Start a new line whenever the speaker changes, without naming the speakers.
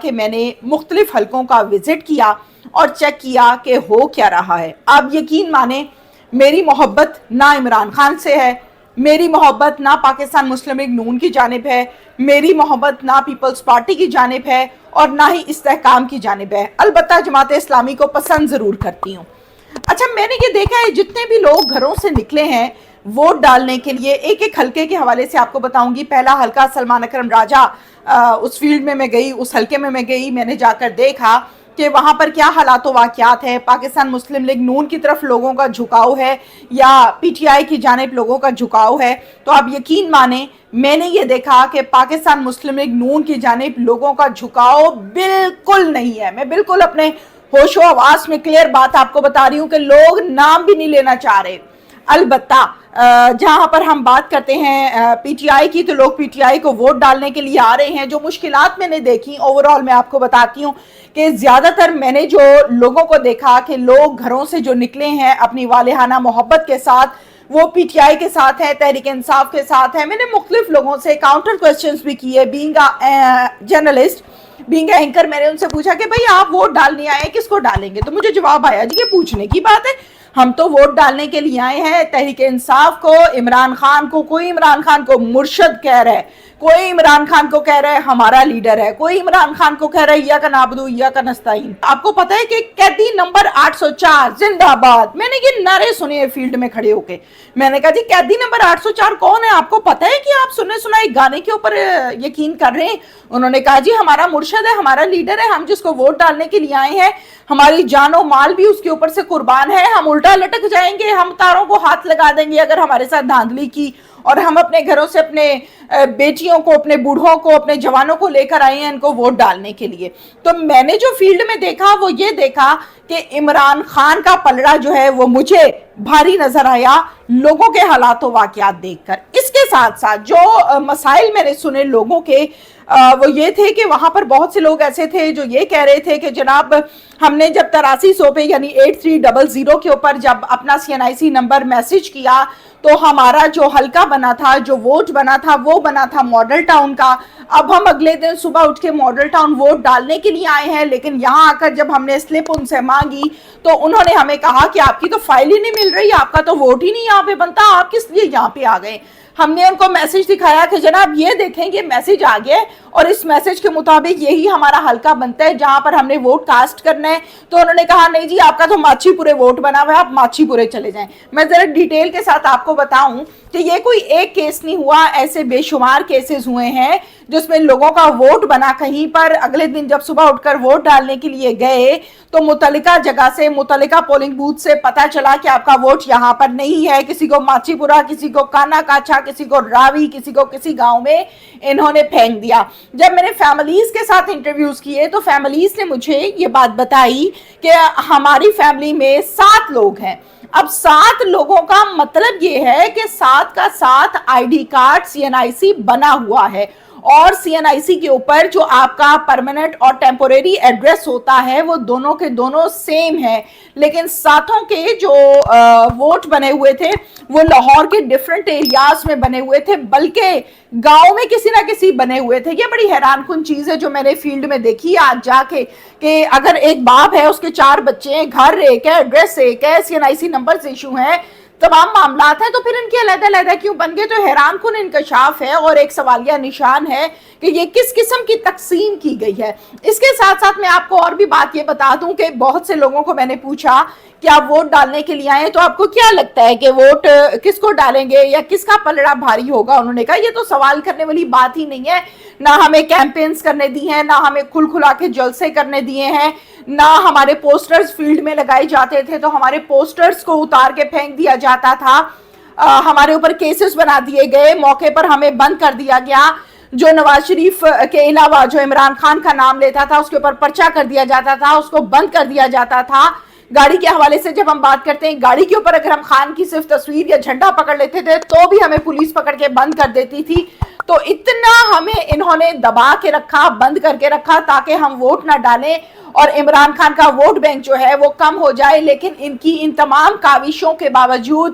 کہ میں نے مختلف حلقوں کا وزٹ کیا اور چیک کیا کہ ہو کیا رہا ہے۔ آپ یقین مانیں میری محبت نہ عمران خان سے ہے، میری محبت نہ پاکستان مسلم لیگ نون کی جانب ہے، میری محبت نہ پیپلز پارٹی کی جانب ہے اور نہ ہی استحکام کی جانب ہے۔ البتہ جماعت اسلامی کو پسند ضرور کرتی ہوں۔ اچھا، میں نے یہ دیکھا ہے جتنے بھی لوگ گھروں سے نکلے ہیں ووٹ ڈالنے کے لیے، ایک ایک حلقے کے حوالے سے آپ کو بتاؤں گی۔ پہلا حلقہ سلمان اکرم راجہ، اس فیلڈ میں گئی، اس حلقے میں گئی، میں نے جا کر دیکھا کہ وہاں پر کیا حالات و واقعات ہیں، پاکستان مسلم لیگ نون کی طرف لوگوں کا جھکاؤ ہے یا پی ٹی آئی کی جانب لوگوں کا جھکاؤ ہے۔ تو آپ یقین مانیں میں نے یہ دیکھا کہ پاکستان مسلم لیگ نون کی جانب لوگوں کا جھکاؤ بالکل نہیں ہے۔ میں بالکل اپنے ہوش و حواس میں کلیئر بات آپ کو بتا رہی ہوں کہ لوگ نام بھی نہیں لینا چاہ رہے۔ البتہ جہاں پر ہم بات کرتے ہیں پی ٹی آئی کی، تو لوگ پی ٹی آئی کو ووٹ ڈالنے کے لیے آ رہے ہیں۔ جو مشکلات میں نے دیکھی اوورال میں آپ کو بتاتی ہوں کہ زیادہ تر میں نے جو لوگوں کو دیکھا کہ لوگ گھروں سے جو نکلے ہیں اپنی والہانہ محبت کے ساتھ، وہ پی ٹی آئی کے ساتھ ہیں، تحریک انصاف کے ساتھ ہیں۔ میں نے مختلف لوگوں سے کاؤنٹر کوسچنز بھی کیے، بینگ جرنلسٹ، بینگ اینکر، میں نے ان سے پوچھا کہ بھئی آپ ووٹ ڈالنے آئے کس کو ڈالیں گے؟ تو مجھے جواب آیا جی یہ پوچھنے کی بات ہے، ہم تو ووٹ ڈالنے کے لیے آئے ہیں تحریک انصاف کو، عمران خان کو۔ کوئی عمران خان کو مرشد کہہ رہا ہے، کوئی عمران خان کو کہہ رہا ہے ہمارا لیڈر ہے، کوئی عمران خان کو کہہ رہا ہے ایاک نعبد و ایاک نستعین۔ آپ کو پتہ ہے کہ قیدی نمبر 804 زندہ باد، میں نے یہ نعرے سنے ہیں فیلڈ میں کھڑے ہو کے۔ میں نے کہا جی قیدی نمبر 804 کون ہے؟ آپ کو پتہ ہے کہ آپ سنے سنائے گانے کے اوپر یقین کر رہے ہیں؟ انہوں نے کہا جی ہمارا مرشد ہے، ہمارا لیڈر ہے، ہم جس کو ووٹ ڈالنے کے لیے آئے ہیں، ہماری جان و مال بھی اس کے اوپر سے قربان ہے، ہم الٹا لٹک جائیں گے، ہم تاروں کو ہاتھ لگا دیں گے اگر ہمارے ساتھ دھاندلی کی، اور ہم اپنے گھروں سے اپنے بیٹیوں کو، اپنے بوڑھوں کو، اپنے جوانوں کو لے کر آئے ہیں ان کو ووٹ ڈالنے کے لیے۔ تو میں نے جو فیلڈ میں دیکھا وہ یہ دیکھا کہ عمران خان کا پلڑا جو ہے وہ مجھے بھاری نظر آیا لوگوں کے حالات و واقعات دیکھ کر۔ اس کے ساتھ ساتھ جو مسائل میں نے سنے لوگوں کے وہ یہ تھے کہ وہاں پر بہت سے لوگ ایسے تھے جو یہ کہہ رہے تھے کہ جناب ہم نے جب 8300 پہ یعنی 8300 کے اوپر جب اپنا CNIC نمبر میسج کیا تو ہمارا جو حلقہ بنا تھا، جو ووٹ بنا تھا، وہ بنا تھا ماڈل ٹاؤن کا۔ اب ہم اگلے دن صبح اٹھ کے ماڈل ٹاؤن ووٹ ڈالنے کے لیے آئے ہیں، لیکن یہاں آ کر جب ہم نے سلپ ان سے مانگی تو انہوں نے ہمیں کہا کہ آپ کی تو فائل ہی نہیں مل رہی، آپ کا تو ووٹ ہی نہیں یہاں پہ بنتا، آپ کس لیے یہاں پہ آ گئے؟ ہم نے ان کو میسج دکھایا کہ جناب یہ دیکھیں یہ میسج آ گیا اور اس میسج کے مطابق یہی ہمارا حلقہ بنتا ہے جہاں پر ہم نے ووٹ کاسٹ کرنا ہے۔ تو انہوں نے کہا نہیں جی آپ کا تو ماچھی پورے ووٹ بنا ہوا ہے، آپ ماچھی پورے چلے جائیں۔ میں ذرا ڈیٹیل کے ساتھ آپ کو بتاؤں کہ یہ کوئی ایک کیس نہیں ہوا، ایسے بے شمار کیسز ہوئے ہیں جس میں لوگوں کا ووٹ بنا کہیں پر، اگلے دن جب صبح اٹھ کر ووٹ ڈالنے کے لیے گئے تو متعلقہ جگہ سے، متعلقہ پولنگ بوتھ سے پتا چلا کہ آپ کا ووٹ یہاں پر نہیں ہے۔ کسی کو ماچھی پورا، کسی کو کانا کاچھا، کسی کو راوی، کسی کو کسی گاؤں میں انہوں نے پھینک دیا۔ جب میں نے فیملیز کے ساتھ انٹرویوز کیے تو فیملیز نے مجھے یہ بات بتائی کہ ہماری فیملی میں 7 لوگ ہیں۔ اب 7 لوگوں کا مطلب یہ ہے کہ 7 کا 7 آئی ڈی کارڈ CNIC بنا ہوا ہے، اور CNIC کے اوپر جو آپ کا پرماننٹ اور ٹیمپوریری ایڈریس ہوتا ہے وہ دونوں کے دونوں سیم ہے۔ لیکن 7 کے جو ووٹ بنے ہوئے تھے وہ لاہور کے ڈیفرنٹ ایریاز میں بنے ہوئے تھے، بلکہ گاؤں میں کسی نہ کسی بنے ہوئے تھے۔ یہ بڑی حیران کن چیز ہے جو میں نے فیلڈ میں دیکھی آج جا کے، کہ اگر ایک باپ ہے، اس کے 4 بچے ہیں، گھر ایک ہے، ایڈریس ایک ہے، CNIC نمبرز ایشو ہیں، تمام معاملات ہیں، تو پھر ان کے علیحدہ علیحدہ کیوں بن گئے؟ تو حیران کن انکشاف ہے اور ایک سوالیہ نشان ہے کہ یہ کس قسم کی تقسیم کی گئی ہے۔ اس کے ساتھ ساتھ میں آپ کو اور بھی بات یہ بتا دوں کہ بہت سے لوگوں کو میں نے پوچھا کہ آپ ووٹ ڈالنے کے لیے آئے تو آپ کو کیا لگتا ہے کہ ووٹ کس کو ڈالیں گے یا کس کا پلڑا بھاری ہوگا؟ انہوں نے کہا یہ تو سوال کرنے والی بات ہی نہیں ہے، نہ ہمیں کیمپینز کرنے دی ہیں، نہ ہمیں کھل کھلا کے جلسے کرنے دیے ہیں، نہ ہمارے پوسٹرز فیلڈ میں لگائے جاتے تھے تو ہمارے پوسٹرز کو اتار کے پھینک دیا جاتا تھا، ہمارے اوپر کیسز بنا دیے گئے، موقع پر ہمیں بند کر دیا گیا، جو نواز شریف کے علاوہ جو عمران خان کا نام لیتا تھا اس کے اوپر پرچہ کر دیا جاتا تھا، اس کو بند کر دیا جاتا تھا۔ گاڑی کے حوالے سے جب ہم بات کرتے ہیں، گاڑی کے اوپر اگر ہم خان کی صرف تصویر یا جھنڈا پکڑ لیتے تھے تو بھی ہمیں پولیس پکڑ کے بند کر دیتی تھی۔ تو اتنا ہمیں انہوں نے دبا کے رکھا، بند کر کے رکھا تاکہ ہم ووٹ نہ ڈالیں اور عمران خان کا ووٹ بینک جو ہے وہ کم ہو جائے۔ لیکن ان کی ان تمام کاوشوں کے باوجود